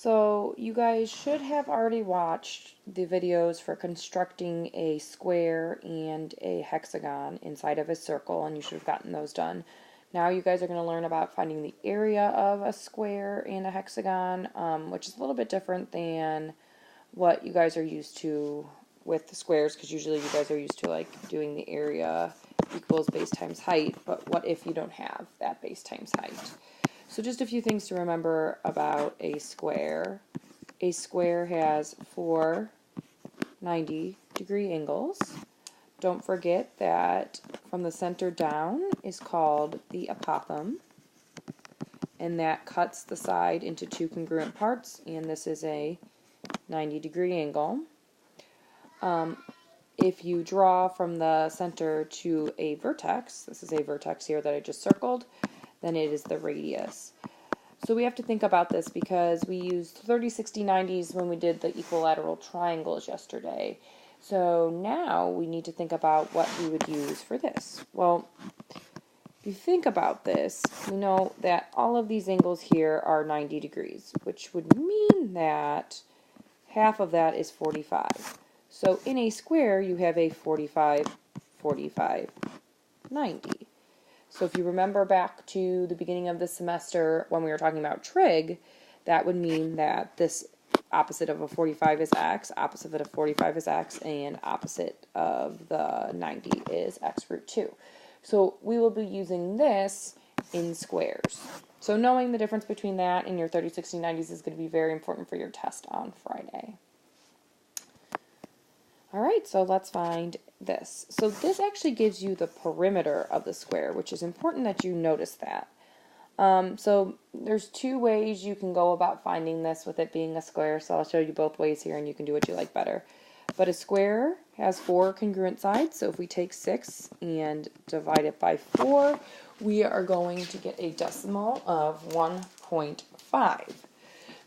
So you guys should have already watched the videos for constructing a square and a hexagon inside of a circle, and you should have gotten those done. Now you guys are going to learn about finding the area of a square and a hexagon, which is a little bit different than what you guys are used to with the squares, because usually you guys are used to like doing the area equals base times height, but what if you don't have that base times height? So just a few things to remember about a square. A square has 4 90-degree angles. Don't forget that from the center down is called the apothem, and that cuts the side into 2 congruent parts, and this is a 90-degree angle. If you draw from the center to a vertex, this is a vertex here that I just circled, then it is the radius. So we have to think about this because we used 30, 60, 90s when we did the equilateral triangles yesterday. So now we need to think about what we would use for this. Well, if you think about this, we know that all of these angles here are 90 degrees, which would mean that half of that is 45. So in a square, you have a 45, 45, 90. So if you remember back to the beginning of the semester when we were talking about trig, that would mean that this opposite of a 45 is x, opposite of a 45 is x, and opposite of the 90 is x root 2. So we will be using this in squares. So knowing the difference between that and your 30, 60, 90s is going to be very important for your test on Friday. Alright, so let's find this. So this actually gives you the perimeter of the square, which is important that you notice that. So there's 2 ways you can go about finding this with it being a square, so I'll show you both ways here and you can do what you like better. But a square has 4 congruent sides, so if we take 6 and divide it by 4, we are going to get a decimal of 1.5.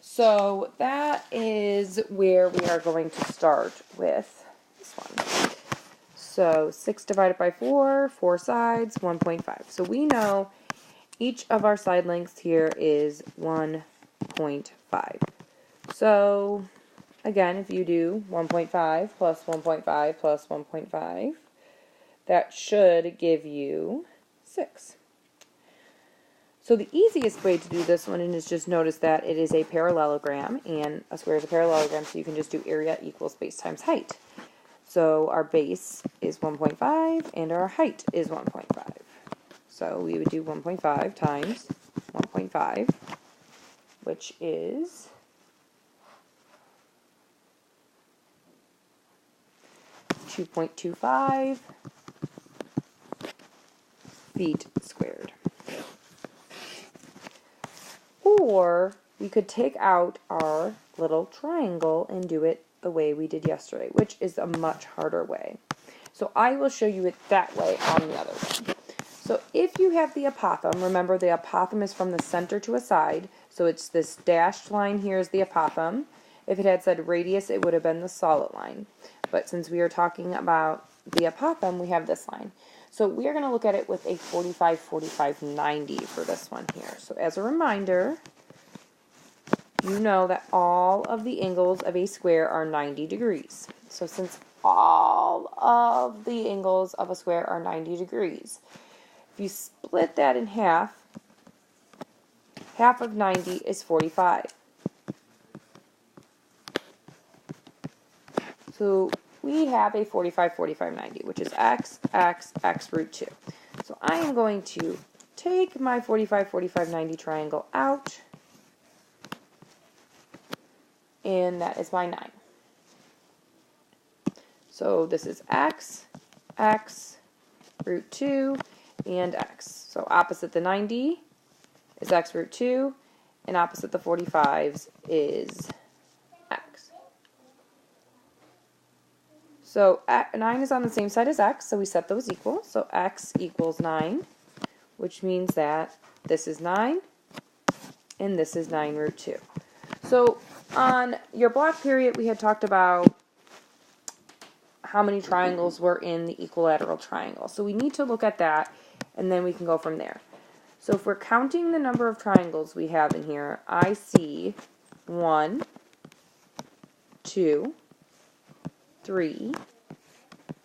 So that is where we are going to start with this one. So 6 divided by 4, 4 sides, 1.5. So we know each of our side lengths here is 1.5. So again, if you do 1.5 plus 1.5 plus 1.5, that should give you 6. So the easiest way to do this one is just notice that it is a parallelogram, and a square is a parallelogram, so you can just do area equals base times height. So our base is 1.5 and our height is 1.5. So we would do 1.5 times 1.5, which is 2.25 feet squared. Or we could take out our little triangle and do it the way we did yesterday, which is a much harder way. So I will show you it that way on the other one. So if you have the apothem, remember the apothem is from the center to a side, so it's this dashed line here is the apothem. If it had said radius, it would have been the solid line. But since we are talking about the apothem, we have this line. So we are going to look at it with a 45, 45, 90 for this one here. So as a reminder, you know that all of the angles of a square are 90 degrees. So since all of the angles of a square are 90 degrees, if you split that in half, half of 90 is 45. So we have a 45, 45, 90, which is x, x, x root 2. So I am going to take my 45, 45, 90 triangle out, and that is my 9. So this is x, x, root 2, and x. So opposite the 90 is x root 2, and opposite the 45s is x. So 9 is on the same side as x, so we set those equal. So x equals 9, which means that this is 9, and this is 9 root 2. So on your block period, we had talked about how many triangles were in the equilateral triangle. So we need to look at that, and then we can go from there. So if we're counting the number of triangles we have in here, I see 1, 2, 3,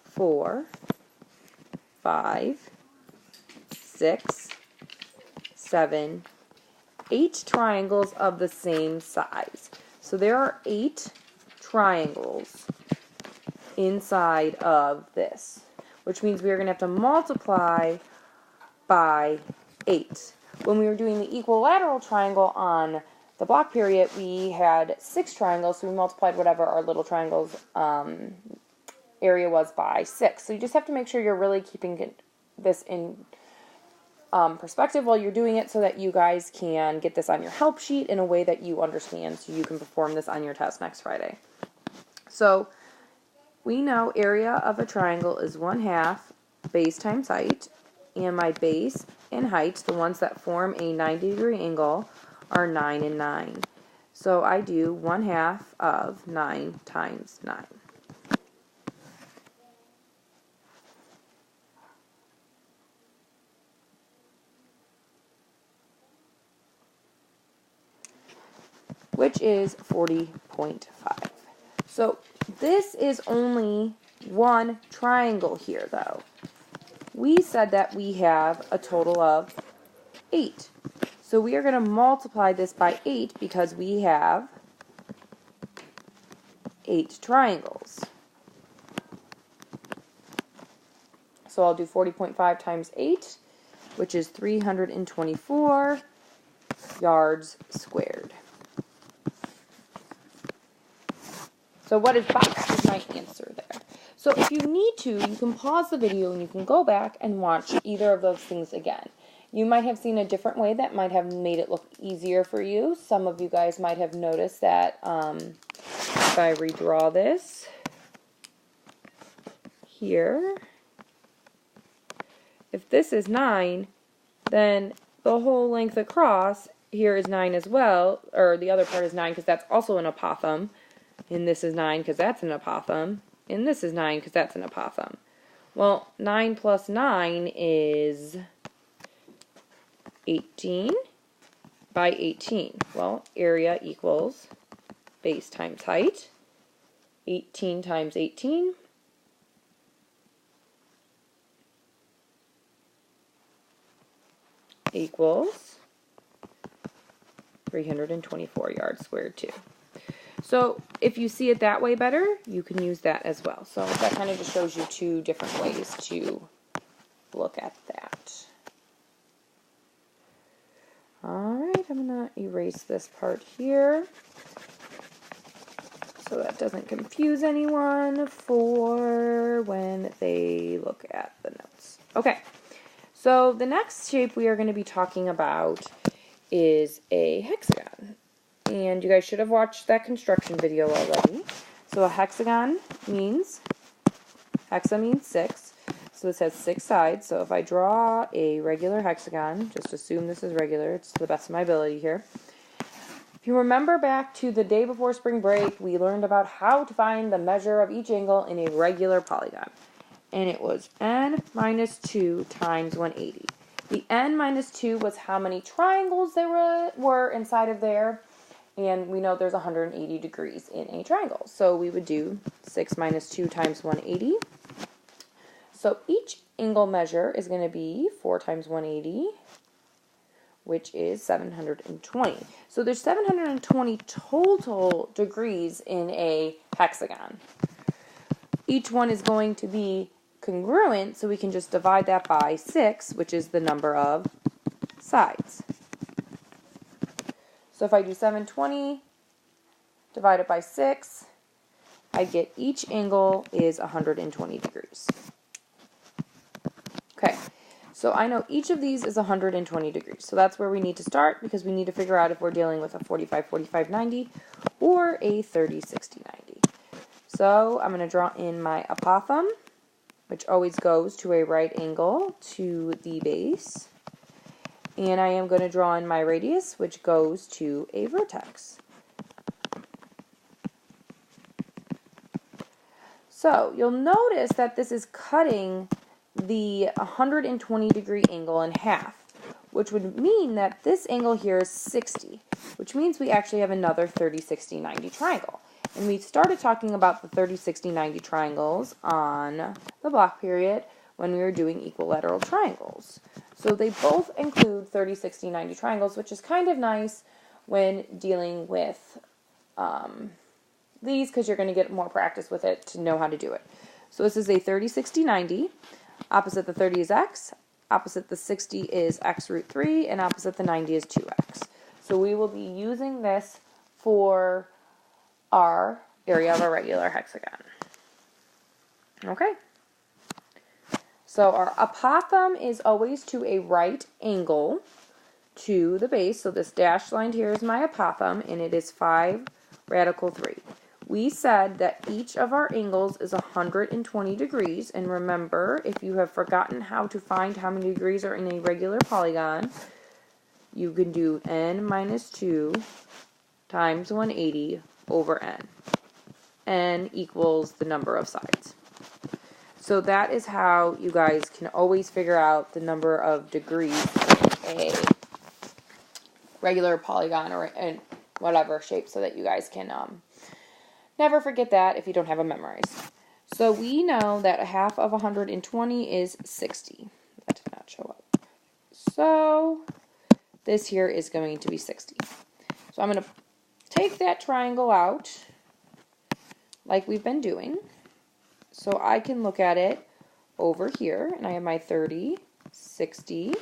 4, 5, 6, 7, 8 triangles of the same size. So there are 8 triangles inside of this, which means we are going to have to multiply by 8. When we were doing the equilateral triangle on the block period, we had 6 triangles, so we multiplied whatever our little triangle's area was by 6. So you just have to make sure you're really keeping this in perspective while you're doing it so that you guys can get this on your help sheet in a way that you understand so you can perform this on your test next Friday. So we know area of a triangle is 1/2 base times height, and my base and height, the ones that form a 90-degree angle, are 9 and 9. So I do 1/2 of 9 times 9. Which is 40.5. So this is only one triangle here, though. We said that we have a total of 8. So we are going to multiply this by 8 because we have 8 triangles. So I'll do 40.5 times 8, which is 324 yards squared. So what is box is my answer there. So if you need to, you can pause the video and you can go back and watch either of those things again. You might have seen a different way that might have made it look easier for you. Some of you guys might have noticed that if I redraw this here, if this is 9, then the whole length across here is 9 as well, or the other part is 9 because that's also an apothem. And this is 9 because that's an apothem. And this is 9 because that's an apothem. Well, 9 plus 9 is 18 by 18. Well, area equals base times height. 18 times 18 equals 324 yards squared too. So if you see it that way better, you can use that as well. So that kind of just shows you 2 different ways to look at that. Alright, I'm going to erase this part here so that doesn't confuse anyone for when they look at the notes. Okay, so the next shape we are going to be talking about is a hexagon. And you guys should have watched that construction video already. So a hexagon means, hexa means 6. So this has 6 sides. So if I draw a regular hexagon, just assume this is regular. It's to the best of my ability here. If you remember back to the day before spring break, we learned about how to find the measure of each angle in a regular polygon. And it was n minus 2 times 180. The n minus 2 was how many triangles there were inside of there. And we know there's 180 degrees in a triangle. So we would do 6 minus 2 times 180. So each angle measure is going to be 4 times 180, which is 720. So there's 720 total degrees in a hexagon. Each one is going to be congruent, so we can just divide that by 6, which is the number of sides. So if I do 720 divided by 6, I get each angle is 120 degrees. Okay, so I know each of these is 120 degrees. So that's where we need to start because we need to figure out if we're dealing with a 45, 45, 90 or a 30, 60, 90. So I'm going to draw in my apothem, which always goes to a right angle to the base. And I am going to draw in my radius, which goes to a vertex. So you'll notice that this is cutting the 120 degree angle in half, which would mean that this angle here is 60. which means we actually have another 30, 60, 90 triangle. And we started talking about the 30, 60, 90 triangles on the block period when we were doing equilateral triangles. So they both include 30, 60, 90 triangles, which is kind of nice when dealing with these because you're going to get more practice with it to know how to do it. So this is a 30, 60, 90. Opposite the 30 is x, opposite the 60 is x root 3, and opposite the 90 is 2x. So we will be using this for our area of a regular hexagon. Okay. So our apothem is always to a right angle to the base. So this dashed line here is my apothem, and it is 5 radical 3. We said that each of our angles is 120 degrees, and remember, if you have forgotten how to find how many degrees are in a regular polygon, you can do n minus 2 times 180 over n. N equals the number of sides. So that is how you guys can always figure out the number of degrees in a regular polygon or in whatever shape so that you guys can never forget that if you don't have it memorized. So we know that a half of 120 is 60. That did not show up. So this here is going to be 60. So I'm going to take that triangle out like we've been doing. So I can look at it over here, and I have my 30, 60,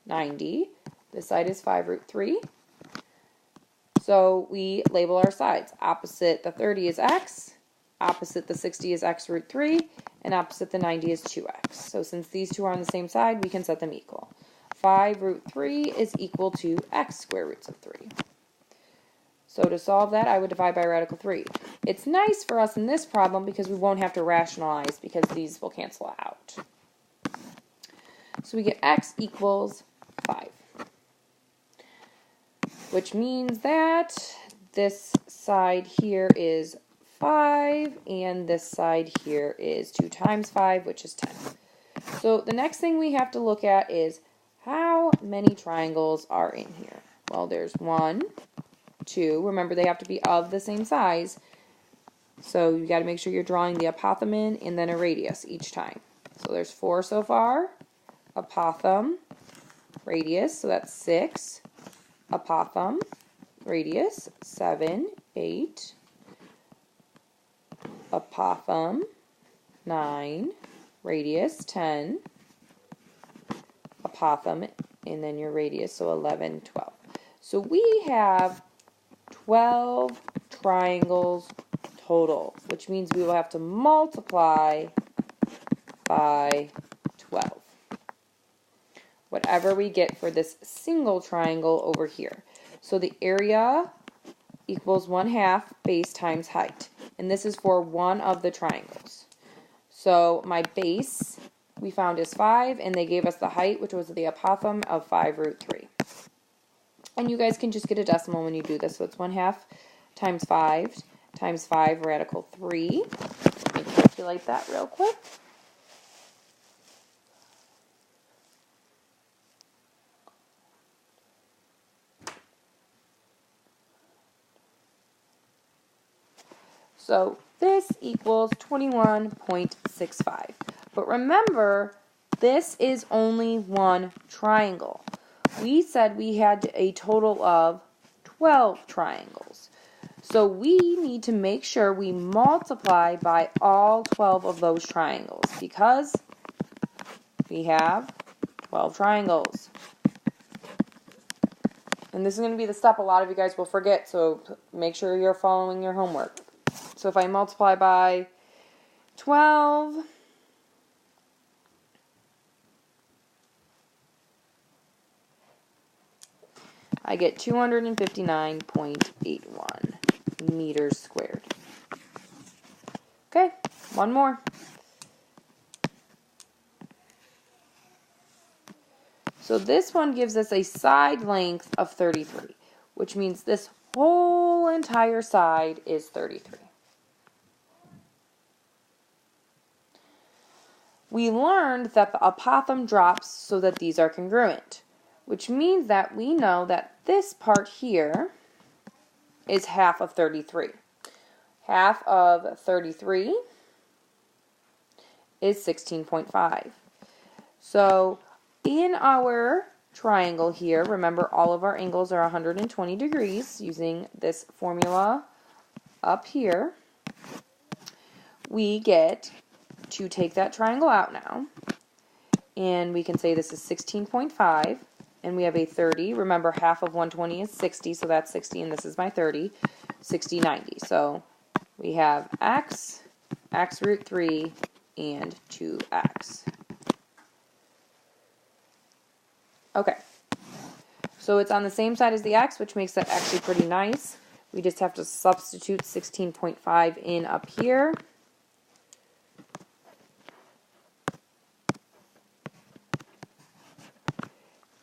90. This side is 5 root 3. So we label our sides. Opposite the 30 is x, opposite the 60 is x root 3, and opposite the 90 is 2x. So since these two are on the same side, we can set them equal. 5 root 3 is equal to x square roots of 3. So to solve that, I would divide by radical 3. It's nice for us in this problem because we won't have to rationalize because these will cancel out. So we get x equals 5. Which means that this side here is 5, and this side here is 2 times 5, which is 10. So the next thing we have to look at is how many triangles are in here. Well, there's 1, 2. Remember, they have to be of the same size. So you got to make sure you're drawing the apothem and then a radius each time. So there's 4 so far. Apothem, radius, so that's 6. Apothem, radius, 7, 8. Apothem, 9. Radius, 10. Apothem, and then your radius, so 11, 12. So we have 12 triangles total, which means we will have to multiply by 12. Whatever we get for this single triangle over here. So the area equals 1/2 base times height. And this is for one of the triangles. So my base we found is 5, and they gave us the height, which was the apothem of 5 root 3. And you guys can just get a decimal when you do this. So it's 1/2 times 5 radical 3. Let me calculate that real quick. So this equals 21.65. But remember, this is only one triangle. We said we had a total of 12 triangles. So we need to make sure we multiply by all 12 of those triangles because we have 12 triangles. And this is going to be the step a lot of you guys will forget, so make sure you're following your homework. So if I multiply by 12, I get 259.81 meters squared. Okay, one more. So this one gives us a side length of 33, which means this whole entire side is 33. We learned that the apothem drops so that these are congruent, which means that we know that this part here is half of 33. Half of 33 is 16.5. So in our triangle here, remember all of our angles are 120 degrees using this formula up here. We get to take that triangle out now, and we can say this is 16.5, and we have a 30. Remember, half of 120 is 60, so that's 60, and this is my 30, 60, 90. So we have x, x root 3, and 2x. Okay, so it's on the same side as the x, which makes that actually pretty nice. We just have to substitute 16.5 in up here.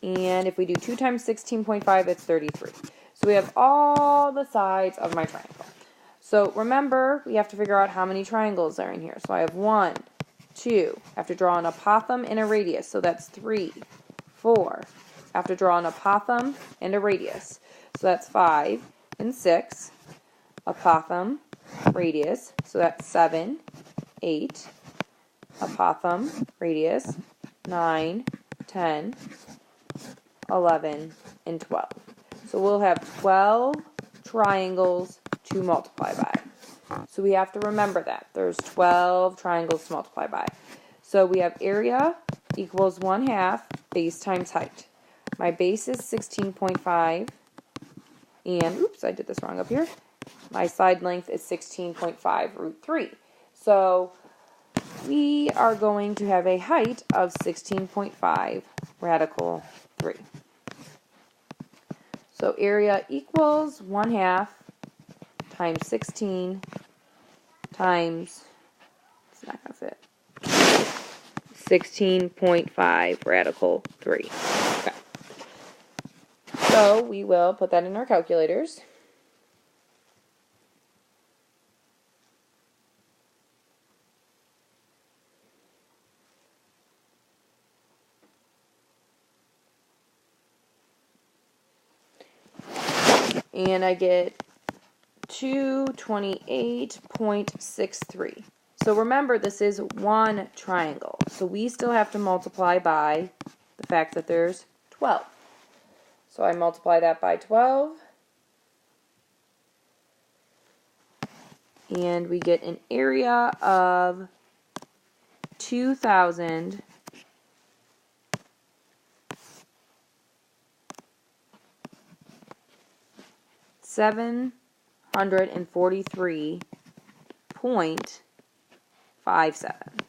And if we do 2 times 16.5, it's 33. So we have all the sides of my triangle. So remember, we have to figure out how many triangles are in here. So I have 1, 2. I have to draw an apothem and a radius. So that's 3, 4. I have to draw an apothem and a radius. So that's 5 and 6. Apothem, radius. So that's 7, 8. Apothem, radius. 9, 10. 11, and 12. So we'll have 12 triangles to multiply by. So we have to remember that. There's 12 triangles to multiply by. So we have area equals 1/2 base times height. My base is 16.5, and oops, I did this wrong up here. My side length is 16.5 root 3. So we are going to have a height of 16.5 radical 3. So area equals 1/2 times 16 times, it's not going to fit, 16.5 radical 3. Okay. So we will put that in our calculators. And I get 228.63. So remember, this is one triangle. So we still have to multiply by the fact that there's 12. So I multiply that by 12. And we get an area of 2,000 743.57.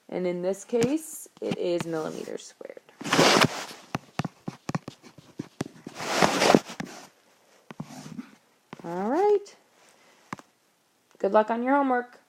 And in this case, it is millimeters squared. All right. Good luck on your homework.